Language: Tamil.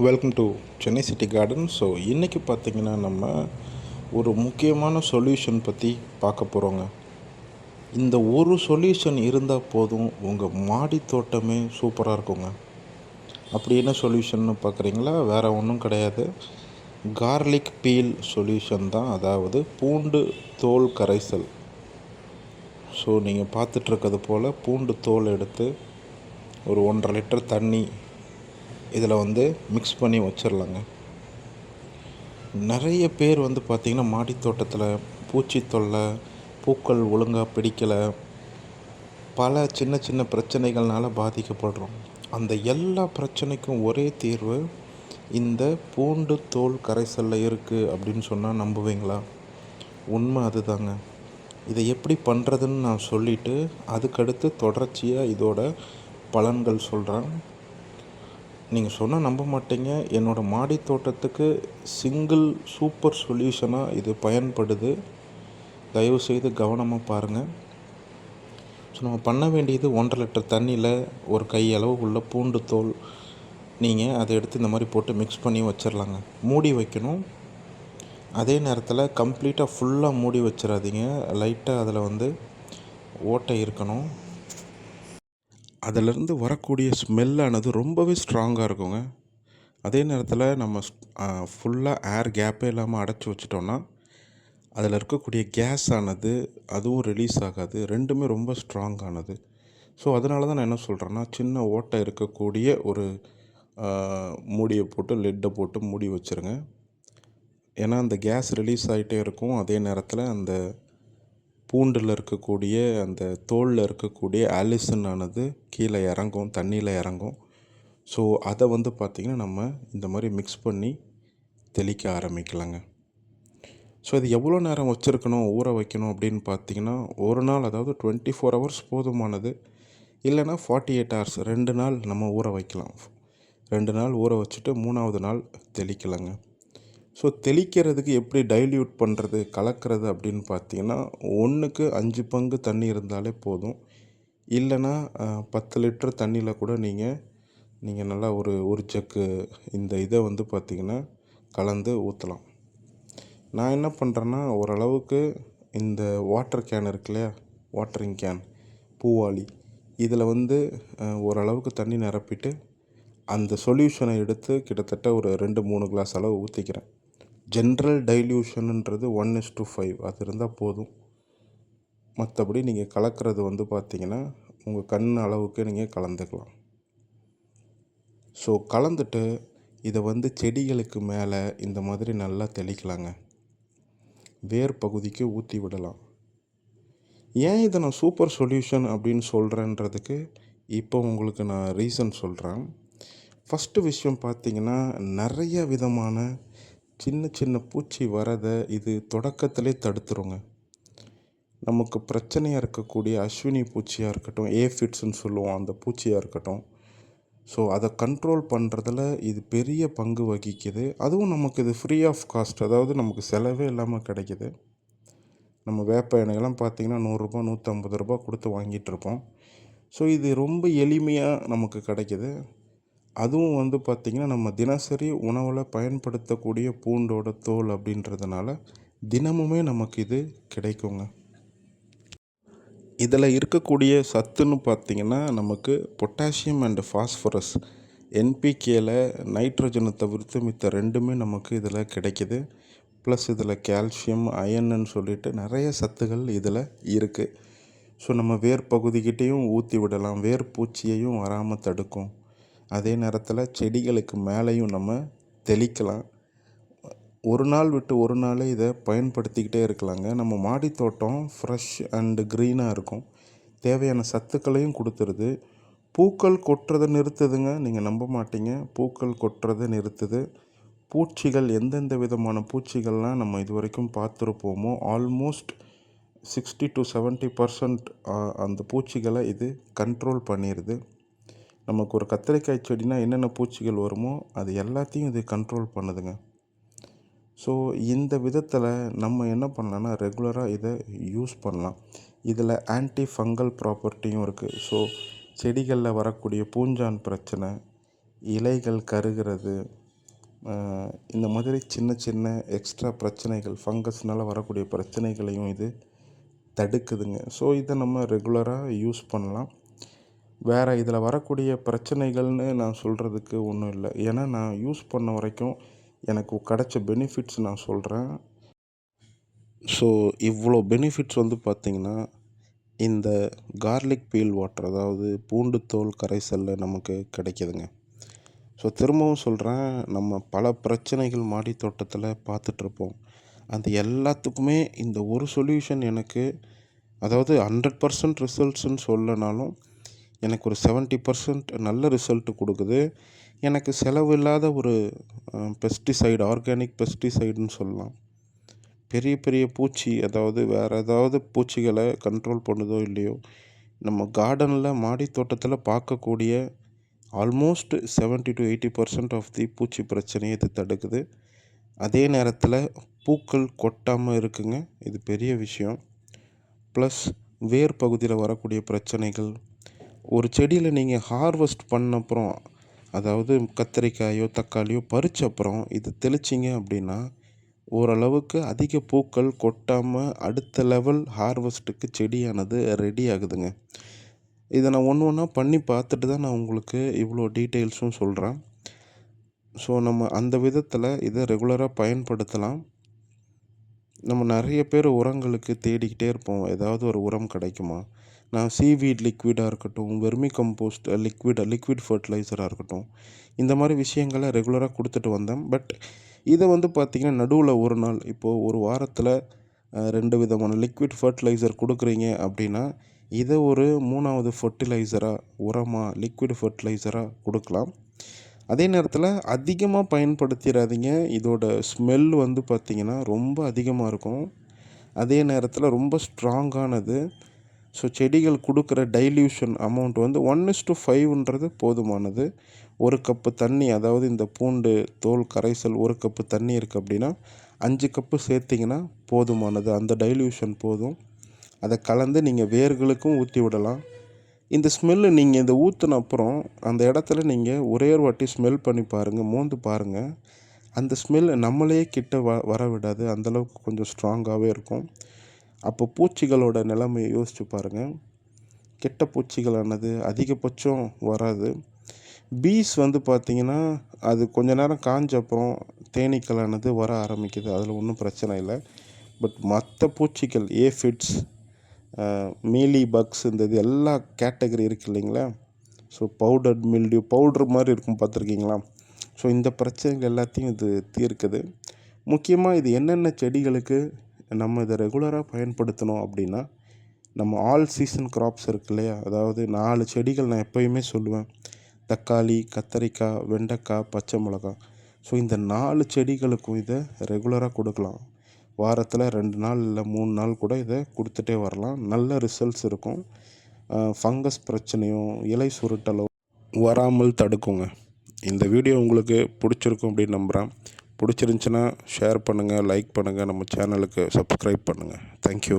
Welcome to Chennai city garden. So இன்றைக்கி பார்த்திங்கன்னா நம்ம ஒரு முக்கியமான சொல்யூஷன் பற்றி பார்க்க போகிறோங்க. இந்த ஒரு சொல்யூஷன் இருந்தால் போதும், உங்கள் மாடி தோட்டமே சூப்பராக இருக்குங்க. அப்படி என்ன சொல்யூஷன்னு பார்க்குறீங்களா? வேறு ஒன்றும் கிடையாது, கார்லிக் பீல் சொல்யூஷன் தான். அதாவது பூண்டு தோல் கரைசல். ஸோ நீங்கள் பார்த்துட்ருக்கிறது போல் பூண்டு தோல் எடுத்து ஒரு 1.5 லிட்டர் தண்ணி இதில் மிக்ஸ் பண்ணி வச்சிடலாங்க. நிறைய பேர் பார்த்திங்கன்னா மாடி தோட்டத்தில் பூச்சி தொல்லை, பூக்கள் ஒழுங்காக பிடிக்கலை, பல சின்ன சின்ன பிரச்சனைகள்னால பாதிக்கப்படுறோம். அந்த எல்லா பிரச்சனைக்கும் ஒரே தீர்வு இந்த பூண்டு தோல் கரைசலில் இருக்குது அப்படின்னு சொன்னால் நம்புவீங்களா? உண்மை அதுதாங்க. இதை எப்படி பண்ணுறதுன்னு நான் சொல்லிவிட்டு அதுக்கடுத்து தொடர்ச்சியாக இதோட பலன்கள் சொல்கிறேன். நீங்கள் சொன்னால் நம்ப மாட்டீங்க, என்னோடய மாடி தோட்டத்துக்கு சிங்கிள் சூப்பர் சொல்யூஷனாக இது பயன்படுது. தயவுசெய்து கவனமாக பாருங்கள். ஸோ நம்ம பண்ண வேண்டியது 1.5 லிட்டர் தண்ணியில் ஒரு கையளவு உள்ள பூண்டு தோல் நீங்கள் அதை எடுத்து இந்த மாதிரி போட்டு மிக்ஸ் பண்ணி வச்சிடலாங்க. மூடி வைக்கணும். அதே நேரத்தில் கம்ப்ளீட்டாக ஃபுல்லாக மூடி வச்சிடாதீங்க. லைட்டாக அதில் ஓட்டை இருக்கணும். அதிலிருந்து வரக்கூடிய ஸ்மெல்லானது ரொம்பவே ஸ்ட்ராங்காக இருக்குங்க. அதே நேரத்தில் நம்ம ஃபுல்லாக ஏர் கேப்பே இல்லாமல் அடைச்சி வச்சிட்டோன்னா அதில் இருக்கக்கூடிய கேஸ் ஆனது அதுவும் ரிலீஸ் ஆகாது. ரெண்டுமே ரொம்ப ஸ்ட்ராங்கானது. ஸோ அதனால தான் நான் என்ன சொல்கிறேன்னா, சின்ன ஓட்டை இருக்கக்கூடிய ஒரு மூடியை போட்டு லிட்டை போட்டு மூடி வச்சுருங்க. ஏன்னா அந்த கேஸ் ரிலீஸ் ஆகிட்டே இருக்கும். அதே நேரத்தில் அந்த பூண்டில் இருக்கக்கூடிய அந்த தோலில் இருக்கக்கூடிய ஆலிசன் ஆனது கீழே இறங்கும், தண்ணியில் இறங்கும். ஸோ அதை பார்த்திங்கன்னா நம்ம இந்த மாதிரி மிக்ஸ் பண்ணி தெளிக்க ஆரம்பிக்கலாங்க. ஸோ இது எவ்வளோ நேரம் வச்சுருக்கணும், ஊற வைக்கணும் அப்படின்னு பார்த்திங்கன்னா, ஒரு நாள், அதாவது 24 ஹவர்ஸ் போதுமானது. இல்லைனா 48 ஹவர்ஸ், 2 நாள் நம்ம ஊற வைக்கலாம். 2 நாள் ஊற வச்சுட்டு 3ஆவது நாள் தெளிக்கலாங்க. ஸோ தெளிக்கிறதுக்கு எப்படி டைல்யூட் பண்ணுறது, கலக்கிறது அப்படின்னு பார்த்தீங்கன்னா, 1க்கு 5 பங்கு தண்ணி இருந்தாலே போதும். இல்லைன்னா 10 லிட்டர் தண்ணியில் கூட நீங்கள் நல்லா ஒரு ஜக்கு இந்த இதை பார்த்திங்கன்னா கலந்து ஊற்றலாம். நான் என்ன பண்ணுறேன்னா, ஓரளவுக்கு இந்த வாட்டர் கேன் இருக்கு இல்லையா, வாட்டரிங் கேன், பூவாளி, இதில் ஓரளவுக்கு தண்ணி நிரப்பிட்டு அந்த சொல்யூஷனை எடுத்து கிட்டத்தட்ட ஒரு 2-3 கிளாஸ் அளவு ஊற்றிக்கிறேன். ஜென்ரல் டைல்யூஷனுன்றது 1:5 அது இருந்தால் போதும். மற்றபடி நீங்கள் கலக்கிறது பார்த்திங்கன்னா உங்கள் கண் அளவுக்கு நீங்கள் கலந்துக்கலாம். ஸோ கலந்துட்டு இதை செடிகளுக்கு மேலே இந்த மாதிரி நல்லா தெளிக்கலாங்க. வேர் பகுதிக்கு ஊற்றி விடலாம். ஏன் இதை நான் சூப்பர் சொல்யூஷன் அப்படின்னு சொல்கிறேன்றதுக்கு இப்போ உங்களுக்கு நான் ரீசன் சொல்கிறேன். ஃபஸ்ட்டு விஷயம் பார்த்திங்கன்னா, நிறைய விதமான சின்ன சின்ன பூச்சி வரதை இது தொடக்கத்திலே தடுத்துருங்க. நமக்கு பிரச்சனையாக இருக்கக்கூடிய அஸ்வினி பூச்சியாக இருக்கட்டும், ஏஃபிட்ஸ்ன்னு சொல்லுவோம், அந்த பூச்சியாக இருக்கட்டும், ஸோ அதை கண்ட்ரோல் பண்ணுறதுல இது பெரிய பங்கு வகிக்குது. அதுவும் நமக்கு இது ஃப்ரீ ஆஃப் காஸ்ட், அதாவது நமக்கு செலவே இல்லாமல் கிடைக்கிது. நம்ம வேப்ப எண்ணெயெல்லாம் பார்த்திங்கன்னா 100 ரூபா 150 ரூபா கொடுத்து வாங்கிட்டுருப்போம். ஸோ இது ரொம்ப எளிமையாக நமக்கு கிடைக்கிது. அதுவும் பார்த்திங்கன்னா நம்ம தினசரி உணவில் பயன்படுத்தக்கூடிய பூண்டோட தோல் அப்படின்றதுனால தினமுமே நமக்கு இது கிடைக்குங்க. இதில் இருக்கக்கூடிய சத்துன்னு பார்த்திங்கன்னா, நமக்கு பொட்டாசியம் அண்டு ஃபாஸ்பரஸ், என்பிகேல நைட்ரஜனை தவிர்த்து மித்த ரெண்டுமே நமக்கு இதில் கிடைக்கிது. ப்ளஸ் இதில் கால்சியம், அயன்னு சொல்லிட்டு நிறைய சத்துகள் இதில் இருக்குது. ஸோ நம்ம வேர் பகுதிக்கிட்டேயும் ஊற்றி விடலாம். வேர் பூச்சியையும் வராமல் தடுக்கும். அதே நேரத்தில் செடிகளுக்கு மேலேயும் நம்ம தெளிக்கலாம். ஒரு நாள் விட்டு ஒரு நாள் இதை பயன்படுத்திக்கிட்டே இருக்கலாங்க. நம்ம மாடி தோட்டம் ஃப்ரெஷ் அண்டு க்ரீனாக இருக்கும். தேவையான சத்துக்களையும் கொடுத்துருது. பூக்கள் கொட்டுறதை நிறுத்துதுங்க. நீங்கள் நம்ப மாட்டீங்க, பூக்கள் கொட்டுறதை நிறுத்துது. பூச்சிகள், எந்தெந்த விதமான பூச்சிகள்லாம் நம்ம இது வரைக்கும் பார்த்துருப்போமோ ஆல்மோஸ்ட் 60-70% அந்த பூச்சிகளை இது கண்ட்ரோல் பண்ணிடுது. நமக்கு ஒரு கத்திரிக்காய் செடினா என்னென்ன பூச்சிகள் வருமோ அது எல்லாத்தையும் இது கண்ட்ரோல் பண்ணுதுங்க. ஸோ இந்த விதத்தில் நம்ம என்ன பண்ணலான்னா, ரெகுலராக இதை யூஸ் பண்ணலாம். இதில் ஆன்டி ஃபங்கல் ப்ராப்பர்ட்டியும் இருக்குது. ஸோ செடிகளில் வரக்கூடிய பூஞ்சான் பிரச்சனை, இலைகள் கருகிறது, இந்த மாதிரி சின்ன சின்ன எக்ஸ்ட்ரா பிரச்சனைகள், ஃபங்கஸ்னால் வரக்கூடிய பிரச்சனைகளையும் இது தடுக்குதுங்க. ஸோ இதை நம்ம ரெகுலராக யூஸ் பண்ணலாம். வேறு இதில் வரக்கூடிய பிரச்சனைகள்னு நான் சொல்கிறதுக்கு ஒன்றும் இல்லை. ஏன்னா நான் யூஸ் பண்ண வரைக்கும் எனக்கு கிடைச்ச பெனிஃபிட்ஸ் நான் சொல்கிறேன். ஸோ இவ்வளோ பெனிஃபிட்ஸ் வந்து பார்த்திங்கன்னா இந்த கார்லிக் பீல் வாட்டர், அதாவது பூண்டு தோல் கரைசலில் நமக்கு கிடைக்கிதுங்க. ஸோ திரும்பவும் சொல்கிறேன், நம்ம பல பிரச்சனைகள் மாடி தோட்டத்தில் பார்த்துட்ருப்போம். அது எல்லாத்துக்குமே இந்த ஒரு சொல்யூஷன் எனக்கு, அதாவது 100% ரிசல்ட்ஸ்ன்னு சொல்லனாலும் எனக்கு ஒரு 70% நல்ல ரிசல்ட்டு கொடுக்குது. எனக்கு செலவில்லாத ஒரு பெஸ்டிசைடு, ஆர்கானிக் பெஸ்டிசைடுன்னு சொல்லலாம். பெரிய பெரிய பூச்சி, அதாவது வேறு ஏதாவது பூச்சிகளை கண்ட்ரோல் பண்ணுதோ இல்லையோ, நம்ம கார்டனில் மாடி தோட்டத்தில் பார்க்கக்கூடிய ஆல்மோஸ்ட் 70 to 80% ஆஃப் தி பூச்சி பிரச்சனையை இது தடுக்குது. அதே நேரத்தில் பூக்கள் கொட்டாமல் இருக்குங்க, இது பெரிய விஷயம். ப்ளஸ் வேர் பகுதியில் வரக்கூடிய பிரச்சனைகள், ஒரு செடியில் நீங்கள் ஹார்வெஸ்ட் பண்ண அப்புறம், அதாவது கத்திரிக்காயோ தக்காளியோ பறித்த அப்புறம் இது தெளிச்சிங்க அப்படின்னா ஓரளவுக்கு அதிக பூக்கள் கொட்டாமல் அடுத்த லெவல் ஹார்வெஸ்ட்டுக்கு செடியானது ரெடி ஆகுதுங்க. இதை நான் ஒன்று ஒன்றா பண்ணி பார்த்துட்டு தான் நான் உங்களுக்கு இவ்வளோ டீட்டெயில்ஸும் சொல்கிறேன். ஸோ நம்ம அந்த விதத்தில் இதை ரெகுலராக பயன்படுத்தலாம். நம்ம நிறைய பேர் உரங்களுக்கு தேடிக்கிட்டே இருப்போம், ஏதாவது ஒரு உரம் கிடைக்குமா. நான் சீவீட் லிக்விடாக இருக்கட்டும், வெர்மி கம்போஸ்ட் லிக்விட் ஃபர்டிலைசராக இருக்கட்டும், இந்த மாதிரி விஷயங்களை ரெகுலராக கொடுத்துட்டு வந்தேன். பட் இதை வந்து பார்த்திங்கன்னா நடுவில் ஒரு நாள், இப்போது ஒரு வாரத்தில் 2 விதமான லிக்விட் ஃபர்டிலைசர் கொடுக்குறீங்க அப்படின்னா இதை ஒரு 3வது ஃபர்டிலைசராக, உரமாக லிக்விட் ஃபர்டிலைசராக கொடுக்கலாம். அதே நேரத்தில் அதிகமாக பயன்படுத்திடாதீங்க. இதோட ஸ்மெல் வந்து பார்த்திங்கன்னா ரொம்ப அதிகமாக இருக்கும். அதே நேரத்தில் ரொம்ப ஸ்ட்ராங்கானது. ஸோ செடிகள் கொடுக்குற டைல்யூஷன் அமௌண்ட் வந்து 1:5ன்றது போதுமானது. 1 கப்பு தண்ணி, அதாவது இந்த பூண்டு தோல் கரைசல் 1 கப்பு தண்ணி இருக்குது அப்படின்னா 5 கப்பு சேர்த்திங்கன்னா போதுமானது. அந்த டைல்யூஷன் போதும். அதை கலந்து நீங்கள் வேர்களுக்கும் ஊற்றி விடலாம். இந்த ஸ்மெல்லு நீங்கள் இதை ஊற்றின அப்புறம் அந்த இடத்துல நீங்கள் ஒரே ஒரு வாட்டி ஸ்மெல் பண்ணி பாருங்கள், மோந்து பாருங்கள். அந்த ஸ்மெல் நம்மளே கிட்ட வர விடாது, அந்தளவுக்கு கொஞ்சம் ஸ்ட்ராங்காகவே இருக்கும். அப்போ பூச்சிகளோட நிலைமையை யோசித்து பாருங்கள். கெட்ட பூச்சிகளானது அதிகபட்சம் வராது. பீஸ் வந்து பார்த்திங்கன்னா அது கொஞ்ச நேரம் காஞ்ச அப்புறம் தேனீக்களானது வர ஆரம்பிக்குது, அதில் ஒன்றும் பிரச்சனை இல்லை. பட் மற்ற பூச்சிகள், ஏஃபிட்ஸ், மீலி பக்ஸ், இந்த இது எல்லா கேட்டகரி இருக்குது இல்லைங்களா. ஸோ பவுடர் மில்டியூ பவுட்ரு மாதிரி இருக்கும், பார்த்துருக்கீங்களா. ஸோ இந்த பிரச்சனைகள் எல்லாத்தையும் இது தீர்க்குது. முக்கியமாக இது என்னென்ன செடிகளுக்கு நம்ம இதை ரெகுலராக பயன்படுத்தணும் அப்படின்னா, நம்ம ஆல் சீசன் கிராப்ஸ் இருக்கு இல்லையா, அதாவது 4 செடிகள் நான் எப்போயுமே சொல்லுவேன், தக்காளி, கத்தரிக்காய், வெண்டைக்காய், பச்சை மிளகாய். ஸோ இந்த 4 செடிகளுக்கும் இதை ரெகுலராக கொடுக்கலாம். வாரத்தில் 2 நாள் இல்லை 3 நாள் கூட இதை கொடுத்துட்டே வரலாம். நல்ல ரிசல்ட்ஸ் இருக்கும். ஃபங்கஸ் பிரச்சனையும் இலை சுருட்டலோ வராமல் தடுக்குங்க. இந்த வீடியோ உங்களுக்கு பிடிச்சிருக்கும் அப்படின்னு நம்புகிறேன். பிடிச்சிருந்துச்சின்னா ஷேர் பண்ணுங்கள், லைக் பண்ணுங்கள், நம்ம சேனலுக்கு சப்ஸ்கிரைப் பண்ணுங்கள். தேங்க்யூ.